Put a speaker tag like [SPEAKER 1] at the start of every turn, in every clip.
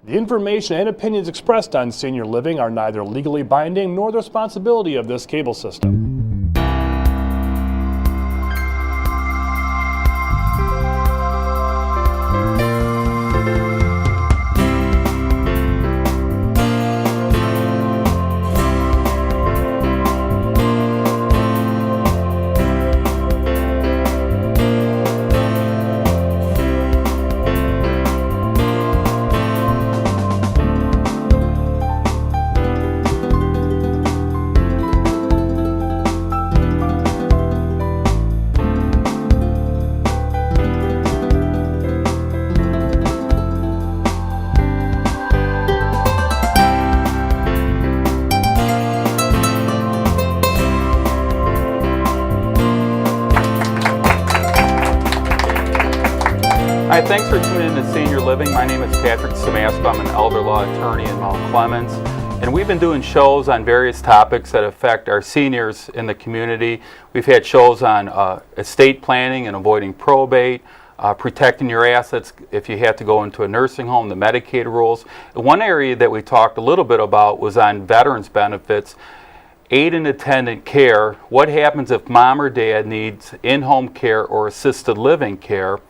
[SPEAKER 1] The information and opinions expressed on senior living are neither legally binding nor the responsibility of this cable system.
[SPEAKER 2] Hi, thanks for tuning in to Senior Living. My name is Patrick Samasco. I'm an elder law attorney in Mount Clemens. And we've been doing shows on various topics that affect our seniors in the community. We've had shows on estate planning and avoiding probate, protecting your assets if you have to go into a nursing home, the Medicaid rules. And one area that we talked a little bit about was on veterans benefits. Aid and attendant care. What happens if mom or dad needs in-home care or assisted living care?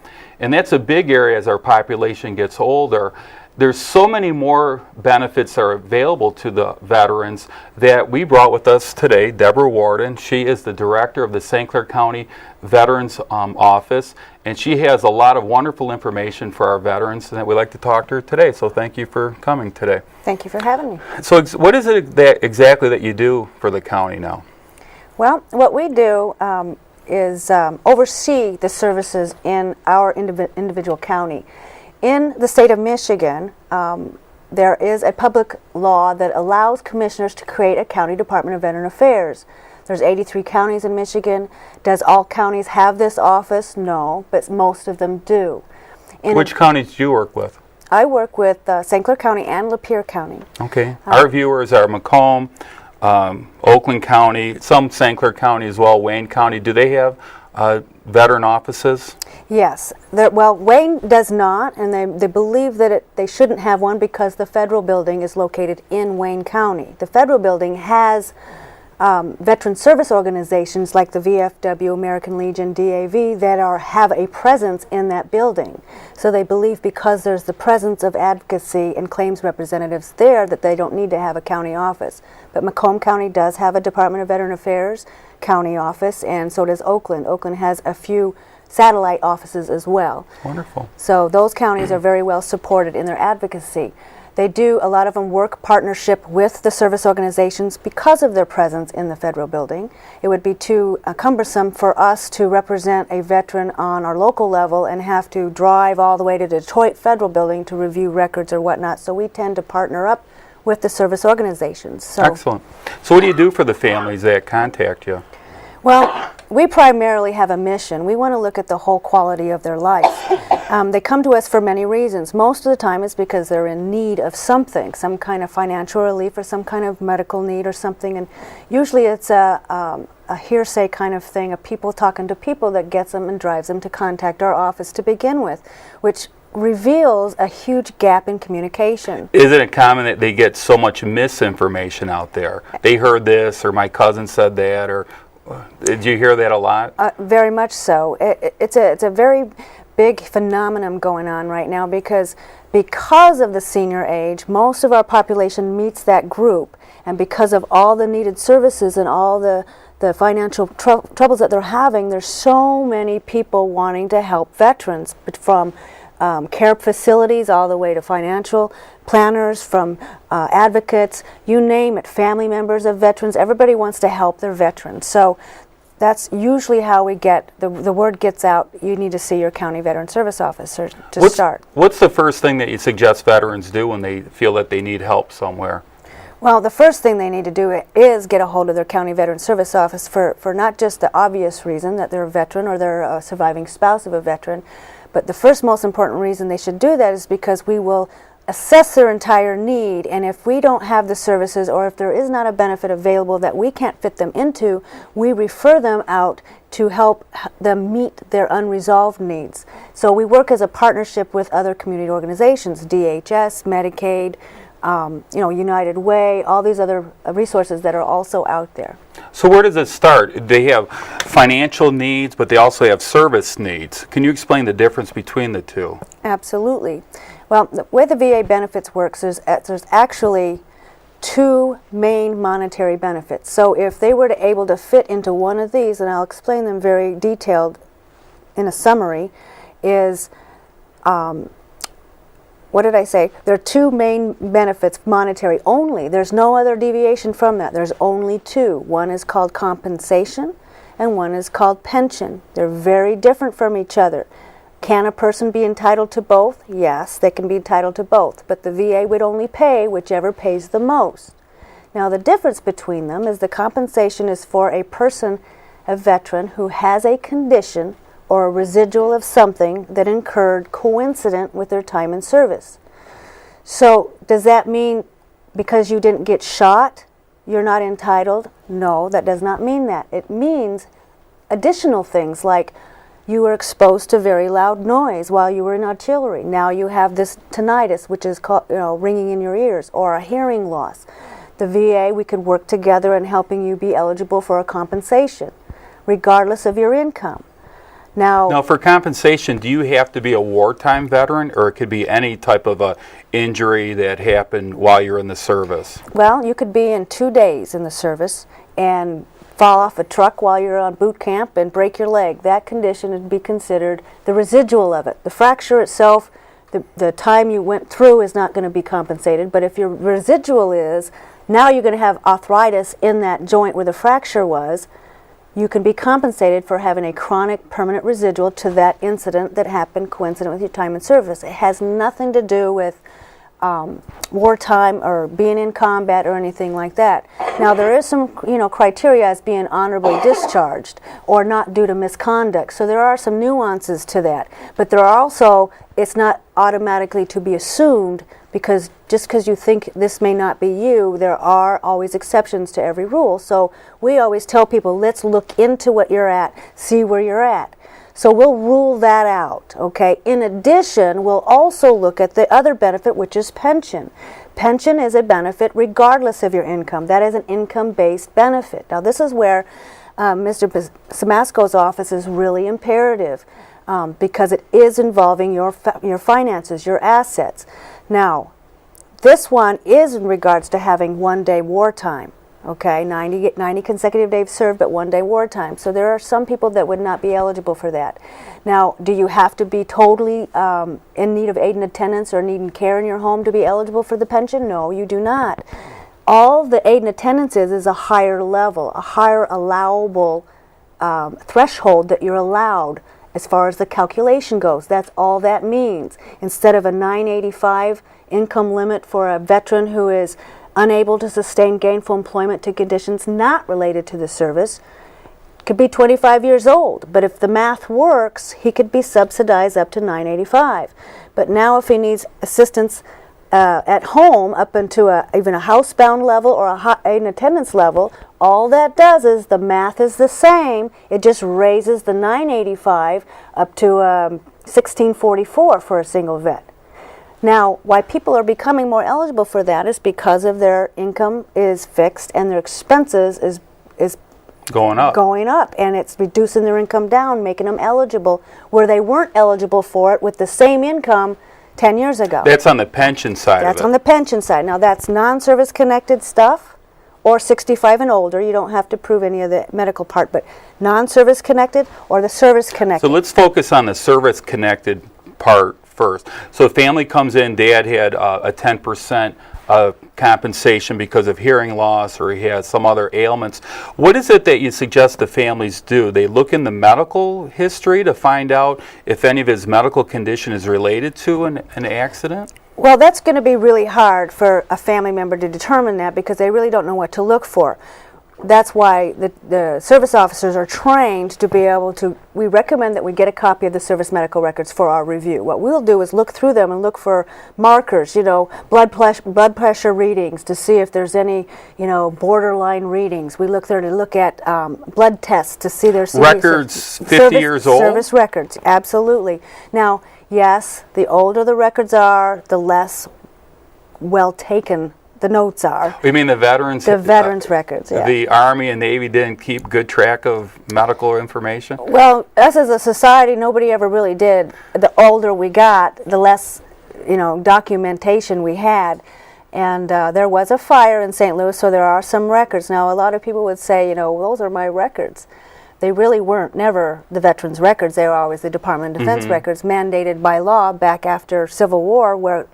[SPEAKER 2] And that's a big area as our population gets older. There's so many more benefits that are available to the veterans that we brought with us today, Deborah Warden. She is the director of the St. Clair County Veterans Office, and she has a lot of wonderful information for our veterans and that we'd like to talk to her today. So thank you for coming today.
[SPEAKER 3] Thank you for having me.
[SPEAKER 2] So what is it exactly that you do for the county now?
[SPEAKER 3] Well, what we do is oversee the services in our individual county. In the state of Michigan, there is a public law that allows commissioners to create a county Department of Veteran Affairs. There's 83 counties in Michigan. Does all counties have this office? No, but most of them do.
[SPEAKER 2] Which counties do you work with?
[SPEAKER 3] I work with St. Clair County and Lapeer County.
[SPEAKER 2] Okay. Our viewers are Macomb, Oakland County, some St. Clair County as well, Wayne County. Do they have veteran offices?
[SPEAKER 3] Yes. Well, Wayne does not, and they believe that they shouldn't have one because the federal building is located in Wayne County. The federal building has veteran service organizations like the VFW, American Legion, DAV, that have a presence in that building. So they believe because there's the presence of advocacy and claims representatives there that they don't need to have a county office. But Macomb County does have a Department of Veteran Affairs county office, and so does Oakland. Oakland has a few satellite offices as well.
[SPEAKER 2] Wonderful.
[SPEAKER 3] So those counties are very well supported in their advocacy. They do, a lot of them work partnership with the service organizations because of their presence in the federal building. It would be too cumbersome for us to represent a veteran on our local level and have to drive all the way to the Detroit federal building to review records or whatnot, so we tend to partner up with the service organizations. So,
[SPEAKER 2] excellent. So what do you do for the families that contact you?
[SPEAKER 3] Well, we primarily have a mission. We want to look at the whole quality of their life. They come to us for many reasons. Most of the time it's because they're in need of something, some kind of financial relief or some kind of medical need or something. And usually it's a hearsay kind of thing, of people talking to people, that gets them and drives them to contact our office to begin with, which reveals a huge gap in communication.
[SPEAKER 2] Isn't it common that they get so much misinformation out there? They heard this, or my cousin said that, or did you hear that a lot?
[SPEAKER 3] Very much so. It's a very big phenomenon going on right now because of the senior age, most of our population meets that group, and because of all the needed services and all the financial troubles that they're having, there's so many people wanting to help veterans, but from care facilities all the way to financial planners, from advocates, you name it, family members of veterans. Everybody wants to help their veterans. So that's usually how we get, the word gets out, you need to see your county veteran service officer to start. What's
[SPEAKER 2] the first thing that you suggest veterans do when they feel that they need help somewhere?
[SPEAKER 3] Well, the first thing they need to do is get a hold of their county veteran service office for not just the obvious reason that they're a veteran or they're a surviving spouse of a veteran, but the first most important reason they should do that is because we will assess their entire need, and if we don't have the services or if there is not a benefit available that we can't fit them into, we refer them out to help them meet their unresolved needs. So we work as a partnership with other community organizations, DHS, Medicaid, United Way, all these other resources that are also out there.
[SPEAKER 2] So where does it start? They have financial needs, but they also have service needs. Can you explain the difference between the two?
[SPEAKER 3] Absolutely. Well, the way the VA benefits works is there's actually two main monetary benefits. So if they were able to fit into one of these, and I'll explain them very detailed in a summary, is what did I say? There are two main benefits, monetary only. There's no other deviation from that. There's only two. One is called compensation, and one is called pension. They're very different from each other. Can a person be entitled to both? Yes, they can be entitled to both, but the VA would only pay whichever pays the most. Now, the difference between them is the compensation is for a person, a veteran, who has a condition or a residual of something that incurred coincident with their time in service. So does that mean because you didn't get shot, you're not entitled? No, that does not mean that. It means additional things like you were exposed to very loud noise while you were in artillery. Now you have this tinnitus, which is called, ringing in your ears, or a hearing loss. The VA, we could work together in helping you be eligible for a compensation, regardless of your income. Now,
[SPEAKER 2] for compensation, do you have to be a wartime veteran, or it could be any type of a injury that happened while you're in the service?
[SPEAKER 3] Well, you could be in 2 days in the service and fall off a truck while you're on boot camp and break your leg. That condition would be considered the residual of it. The fracture itself, the time you went through is not going to be compensated, but if your residual is, now you're going to have arthritis in that joint where the fracture was, you can be compensated for having a chronic permanent residual to that incident that happened coincident with your time in service. It has nothing to do with wartime or being in combat or anything like that. Now there is some criteria as being honorably discharged or not due to misconduct, so there are some nuances to that, but there are also, it's not automatically to be assumed because just because you think this may not be you, there are always exceptions to every rule. So we always tell people, let's look into what you're at, see where you're at. So we'll rule that out, okay? In addition, we'll also look at the other benefit, which is pension. Pension is a benefit regardless of your income. That is an income-based benefit. Now this is where Mr. Samasco's office is really imperative because it is involving your finances, your assets. Now, this one is in regards to having 1 day wartime. Okay, 90 consecutive days served, but 1 day wartime. So there are some people that would not be eligible for that. Now, do you have to be totally in need of aid and attendance or needing care in your home to be eligible for the pension? No, you do not. All the aid and attendance is a higher level, a higher allowable threshold that you're allowed as far as the calculation goes. That's all that means. Instead of a $985 income limit for a veteran who is unable to sustain gainful employment to conditions not related to the service, could be 25 years old, but if the math works, he could be subsidized up to $985. But now if he needs assistance at home up into even a housebound level or a aid and attendance level, all that does is the math is the same. It just raises the $985 up to $1,644 for a single vet. Now, why people are becoming more eligible for that is because of their income is fixed and their expenses is going up, and it's reducing their income down, making them eligible where they weren't eligible for it with the same income 10 years ago.
[SPEAKER 2] That's on the pension side of it.
[SPEAKER 3] That's on the pension side. Now, that's non-service connected stuff or 65 and older. You don't have to prove any of the medical part, but non-service connected or the service connected.
[SPEAKER 2] So let's focus on the service connected part first. So family comes in, dad had a 10% compensation because of hearing loss or he has some other ailments. What is it that you suggest the families do? They look in the medical history to find out if any of his medical condition is related to an accident?
[SPEAKER 3] Well, that's going to be really hard for a family member to determine that because they really don't know what to look for. that's why the service officers are trained to be able to, we recommend that we get a copy of the service medical records for our review. What we'll do is look through them and look for markers, blood pressure readings to see if there's any, borderline readings. We look there to look at blood tests to see their
[SPEAKER 2] records 50 years old?
[SPEAKER 3] Service records, absolutely. Now, yes, the older the records are, the less well taken the notes are.
[SPEAKER 2] You mean the veterans?
[SPEAKER 3] The veterans records, yeah.
[SPEAKER 2] The Army and Navy didn't keep good track of medical information?
[SPEAKER 3] Well, us as a society, nobody ever really did. The older we got, the less, documentation we had. And there was a fire in St. Louis, so there are some records. Now, a lot of people would say, those are my records. They really weren't never the veterans' records. They were always the Department of Defense records, mandated by law back after Civil War, where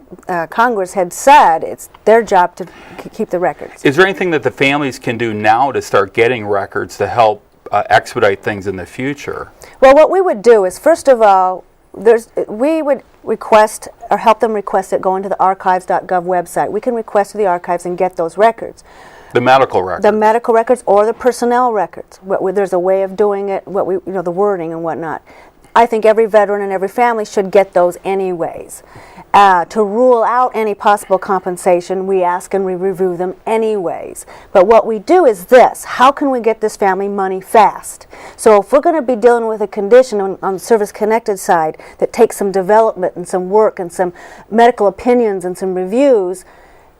[SPEAKER 3] Congress had said it's their job to keep the records.
[SPEAKER 2] Is there anything that the families can do now to start getting records to help expedite things in the future?
[SPEAKER 3] Well, what we would do is, first of all, we would request or help them request it going to the archives.gov website. We can request to the archives and get those records.
[SPEAKER 2] The medical records.
[SPEAKER 3] The medical records or the personnel records. There's a way of doing it, the wording and whatnot. I think every veteran and every family should get those anyways. To rule out any possible compensation, we ask and we review them anyways. But what we do is this: how can we get this family money fast? So if we're going to be dealing with a condition on the service-connected side that takes some development and some work and some medical opinions and some reviews,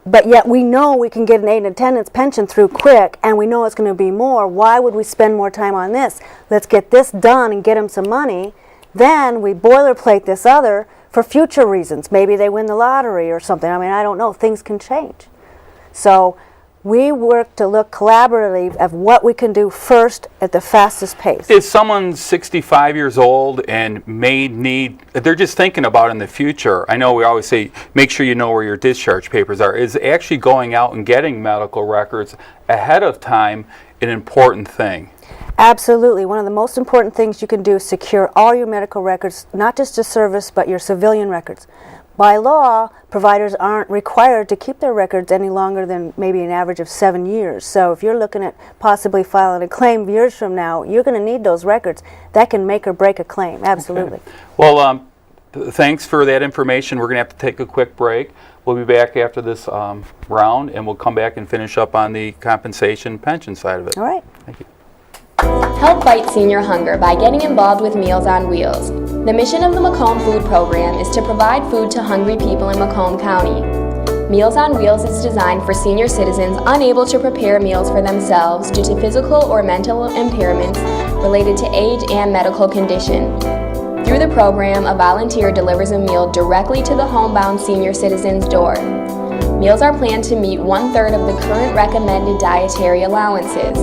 [SPEAKER 3] but yet we know we can get an aid and attendance pension through quick, and we know it's going to be more, why would we spend more time on this? Let's get this done and get them some money. Then we boilerplate this other for future reasons. Maybe they win the lottery or something. I mean, I don't know. Things can change. So we work to look collaboratively at what we can do first at the fastest pace.
[SPEAKER 2] If someone's 65 years old and they're just thinking about in the future, I know we always say, make sure you know where your discharge papers are. Is actually going out and getting medical records ahead of time an important thing?
[SPEAKER 3] Absolutely. One of the most important things you can do is secure all your medical records, not just your service, but your civilian records. By law, providers aren't required to keep their records any longer than maybe an average of 7 years. So if you're looking at possibly filing a claim years from now, you're going to need those records. That can make or break a claim. Absolutely.
[SPEAKER 2] Okay. Well, thanks for that information. We're going to have to take a quick break. We'll be back after this round, and we'll come back and finish up on the compensation pension side of it.
[SPEAKER 3] All right.
[SPEAKER 2] Thank you.
[SPEAKER 4] Help fight senior hunger by getting involved with Meals on Wheels. The mission of the Macomb Food Program is to provide food to hungry people in Macomb County. Meals on Wheels is designed for senior citizens unable to prepare meals for themselves due to physical or mental impairments related to age and medical condition. Through the program, a volunteer delivers a meal directly to the homebound senior citizen's door. Meals are planned to meet 1/3 of the current recommended dietary allowances.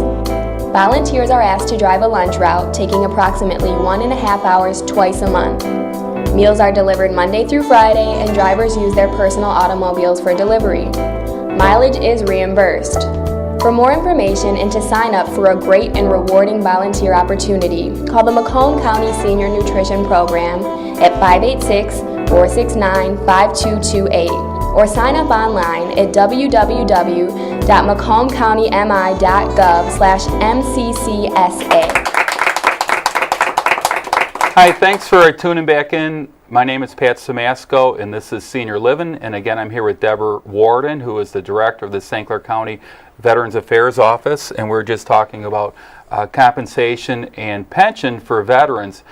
[SPEAKER 4] Volunteers are asked to drive a lunch route, taking approximately 1.5 hours twice a month. Meals are delivered Monday through Friday, and drivers use their personal automobiles for delivery. Mileage is reimbursed. For more information and to sign up for a great and rewarding volunteer opportunity, call the Macomb County Senior Nutrition Program at 586-469-5228. or sign up online at www.macombcountymi.gov/mccsa.
[SPEAKER 2] Hi, thanks for tuning back in. My name is Pat Samasco, and this is Senior Living. And again, I'm here with Deborah Warden, who is the director of the St. Clair County Veterans Affairs Office, and we're just talking about compensation and pension for veterans.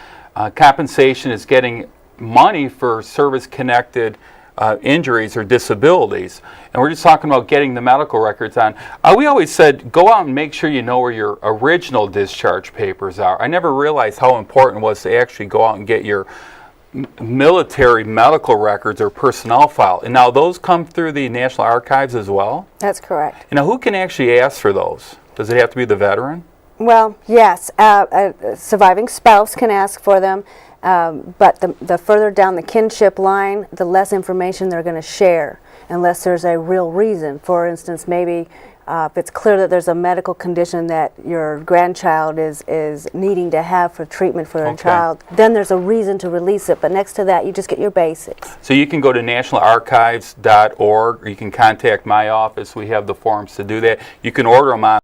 [SPEAKER 2] Compensation is getting money for service-connected injuries or disabilities, and we're just talking about getting the medical records on. We always said go out and make sure you know where your original discharge papers are. I never realized how important it was to actually go out and get your military medical records or personnel file. And now those come through the National Archives as well?
[SPEAKER 3] That's correct.
[SPEAKER 2] And now who can actually ask for those? Does it have to be the veteran?
[SPEAKER 3] Well, yes. A surviving spouse can ask for them. But the further down the kinship line, the less information they're going to share, unless there's a real reason. For instance, maybe if it's clear that there's a medical condition that your grandchild is needing to have for treatment for a child, then there's a reason to release it. But next to that, you just get your basics.
[SPEAKER 2] So you can go to nationalarchives.org, or you can contact my office. We have the forms to do that. You can order them on